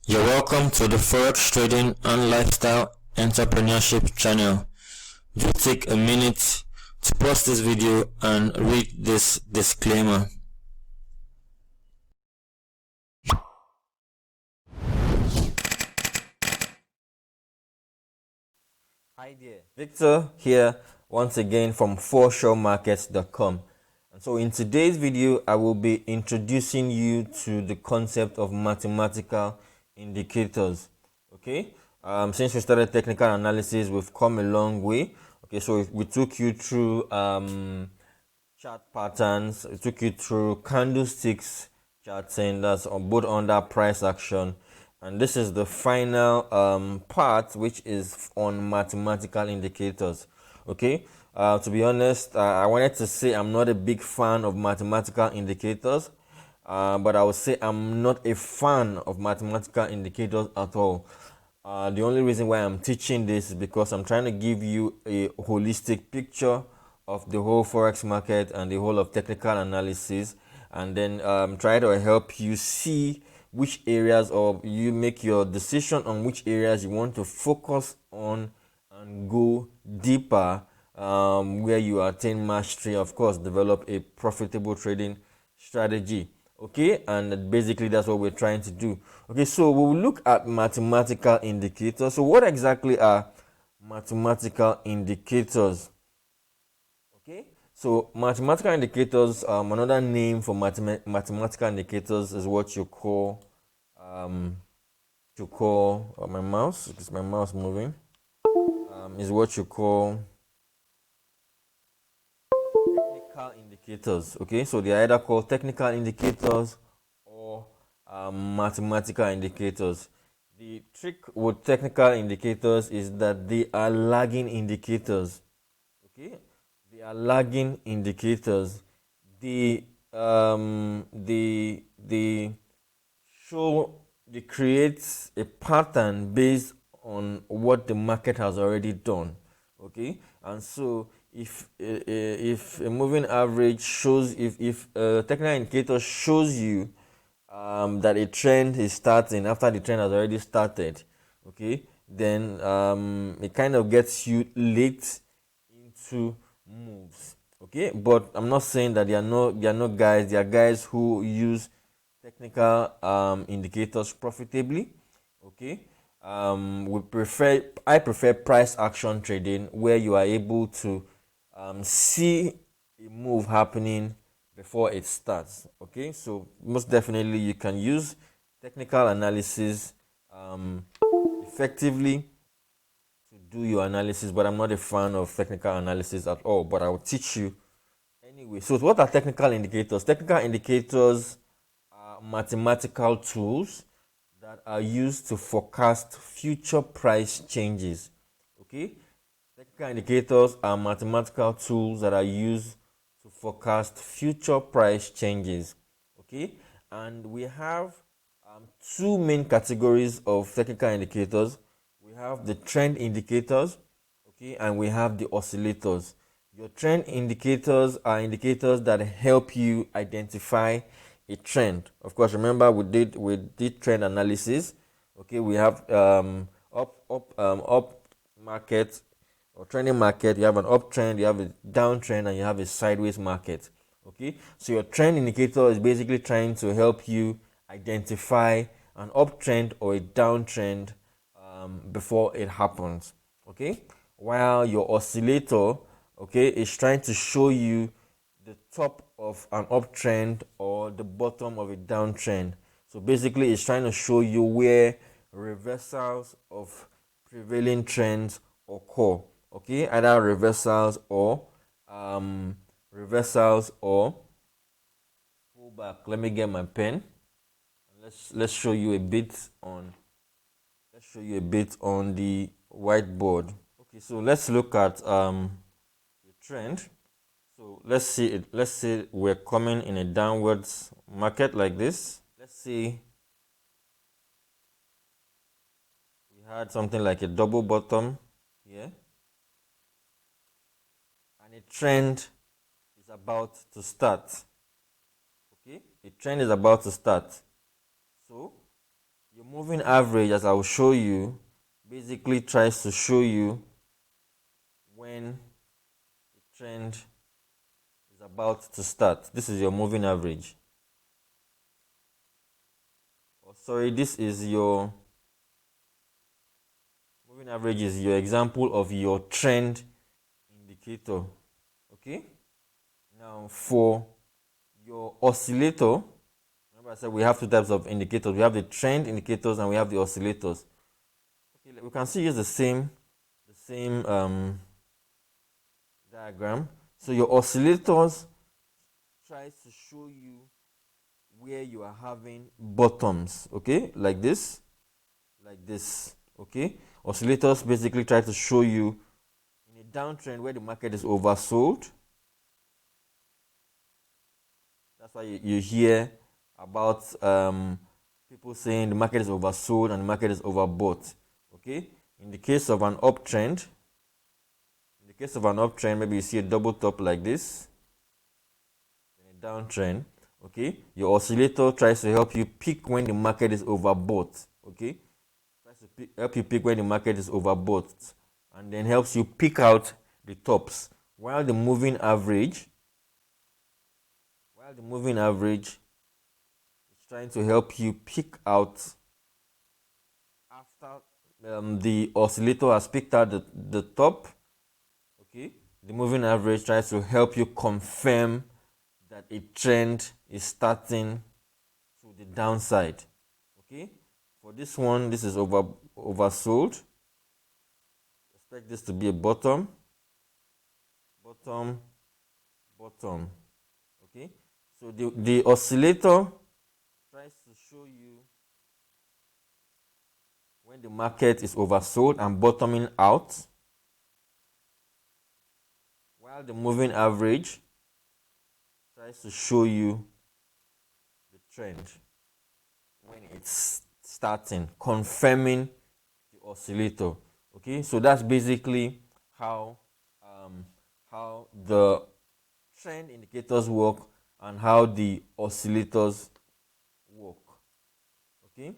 You're welcome to the Forex Trading and Lifestyle Entrepreneurship channel. Do take a minute to pause this video and read this disclaimer. Hi there, Victor here once again from foreshowmarkets.com. And so in today's video, I will be introducing you to the concept of mathematical indicators. Okay, since we started technical analysis, we've come a long way. Okay, so we took you through chart patterns, we took you through candlesticks charting, that's on both under price action, and this is the final part, which is on mathematical indicators. Okay, to be honest, I wanted to say I'm not a big fan of mathematical indicators, but I would say I'm not a fan of mathematical indicators at all. The only reason why I'm teaching this is because I'm trying to give you a holistic picture of the whole forex market and the whole of technical analysis, and then try to help you see which areas, or you make your decision on which areas you want to focus on and go deeper, where you attain mastery, of course develop a profitable trading strategy. Okay, and basically that's what we're trying to do. Okay, so we'll look at mathematical indicators. So what exactly are mathematical indicators? Okay, so mathematical indicators, another name for mathematical indicators is what you call my mouse, because my mouse moving, is what you call technical indicators. Okay, so they are either called technical indicators or mathematical indicators. The trick with technical indicators is that they are lagging indicators. Okay, they are lagging indicators. They show, they create a pattern based on what the market has already done. Okay, and so if a moving average shows, if a technical indicator shows you that a trend is starting after the trend has already started, okay, then it kind of gets you late into moves. Okay, but I'm not saying that there are no guys. There are guys who use technical indicators profitably. Okay, I prefer price action trading, where you are able to see a move happening before it starts. Okay, so most definitely you can use technical analysis effectively to do your analysis, but I'm not a fan of technical analysis at all, but I will teach you anyway. So what are technical indicators? Technical indicators are mathematical tools that are used to forecast future price changes. Okay, technical indicators are mathematical tools that are used to forecast future price changes. Okay, and we have two main categories of technical indicators. We have the trend indicators, okay, and we have the oscillators. Your trend indicators are indicators that help you identify a trend. Of course, remember we did trend analysis. Okay, we have up market or trending market. You have an uptrend, you have a downtrend, and you have a sideways market. Okay, so your trend indicator is basically trying to help you identify an uptrend or a downtrend before it happens. Okay, while your oscillator, okay, is trying to show you the top of an uptrend or the bottom of a downtrend. So basically it's trying to show you where reversals of prevailing trends occur. Okay, either reversals or pullback. Let me get my pen. Let's show you a bit on the whiteboard. Okay, so let's look at the trend. So let's see it. Let's say we're coming in a downwards market like this. Let's see we had something like a double bottom here, and a trend is about to start. Okay, a trend is about to start. So Your moving average, as I will show you, basically tries to show you when the trend is about to start. This is your moving average. Oh, sorry, this is your moving average is your example of your trend indicator. Okay. Now for your oscillator, remember I said we have two types of indicators. We have the trend indicators and we have the oscillators. Okay, we can see use the same diagram. So your oscillators tries to show you where you are having bottoms, okay, like this, okay. Oscillators basically try to show you in a downtrend where the market is oversold. That's why you hear about people saying the market is oversold and the market is overbought, okay. In the case of an uptrend, maybe you see a double top like this. In a downtrend, okay, your oscillator tries to help you pick when the market is overbought, okay. Tries to help you pick when the market is overbought, and then helps you pick out the tops. While the moving average, is trying to help you pick out after the oscillator has picked out the top, okay. The moving average tries to help you confirm that a trend is starting to the downside, okay. For this one, this is oversold. Expect this to be a bottom, okay. So the oscillator tries to show you when the market is oversold and bottoming out, while the moving average tries to show you the trend when it's starting, confirming the oscillator, okay. So that's basically how the trend indicators work and how the oscillators work, okay.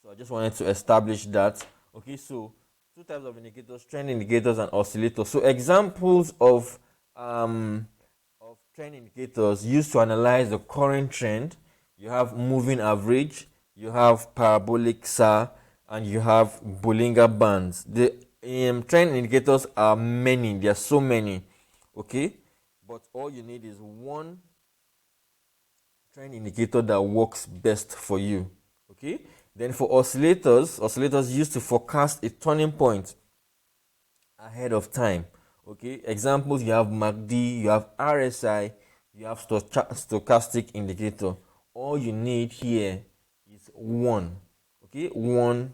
So I just wanted to establish that, okay. So two types of indicators: trend indicators and oscillators. So examples of trend indicators used to analyze the current trend: you have moving average, you have parabolic SAR, and you have Bollinger Bands. The trend indicators are many, there are so many, okay, but all you need is one trend indicator that works best for you, okay. Then for oscillators used to forecast a turning point ahead of time, okay. Examples: you have MACD, you have RSI, you have stochastic indicator. All you need here is one, okay, one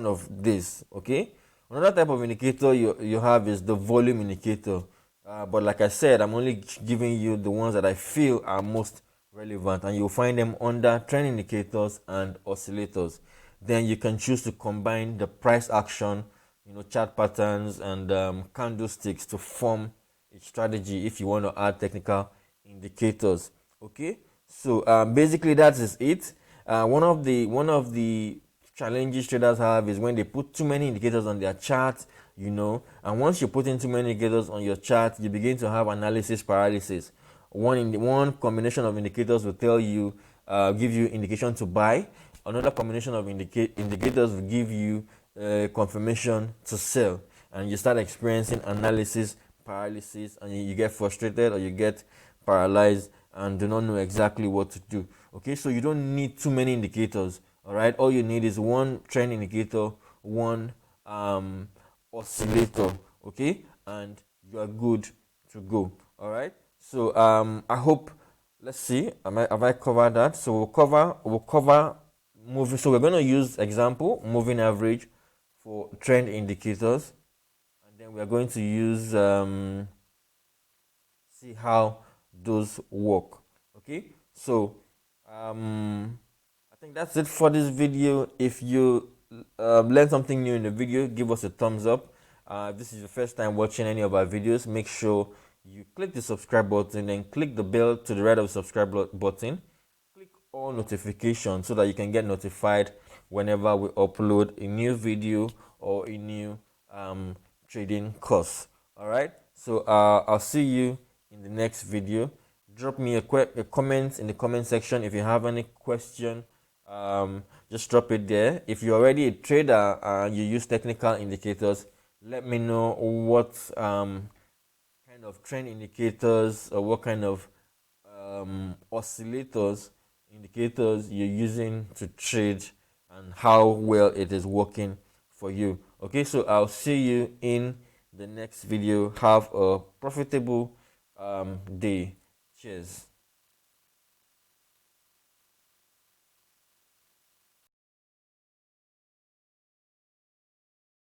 of this, okay. Another type of indicator you have is the volume indicator, but like I said, I'm only giving you the ones that I feel are most relevant, and you'll find them under trend indicators and oscillators. Then you can choose to combine the price action, chart patterns, and candlesticks to form a strategy if you want to add technical indicators, okay. So basically that is it. One of the challenges traders have is when they put too many indicators on their chart, and once you put in too many indicators on your chart, you begin to have analysis paralysis. One combination of indicators will give you indication to buy. Another combination of indicators will give you confirmation to sell, and you start experiencing analysis paralysis, and you get frustrated or you get paralyzed and do not know exactly what to do, okay. So you don't need too many indicators, all right. All you need is one trend indicator, one oscillator, okay, and you are good to go, all right. So I hope, let's see, have I covered that? So we'll cover moving. So we're going to use example moving average for trend indicators, and then we're going to use see how those work, okay. So I think that's it for this video. If you learned something new in the video, give us a thumbs up. If this is your first time watching any of our videos, make sure you click the subscribe button and click the bell to the right of the subscribe button. Click all notifications so that you can get notified whenever we upload a new video or a new trading course. All right, so I'll see you in the next video. Drop me a comment in the comment section if you have any question. Just drop it there. If you're already a trader and you use technical indicators, let me know what kind of trend indicators or what kind of oscillators indicators you're using to trade and how well it is working for you. Okay, so I'll see you in the next video. Have a profitable day. Cheers.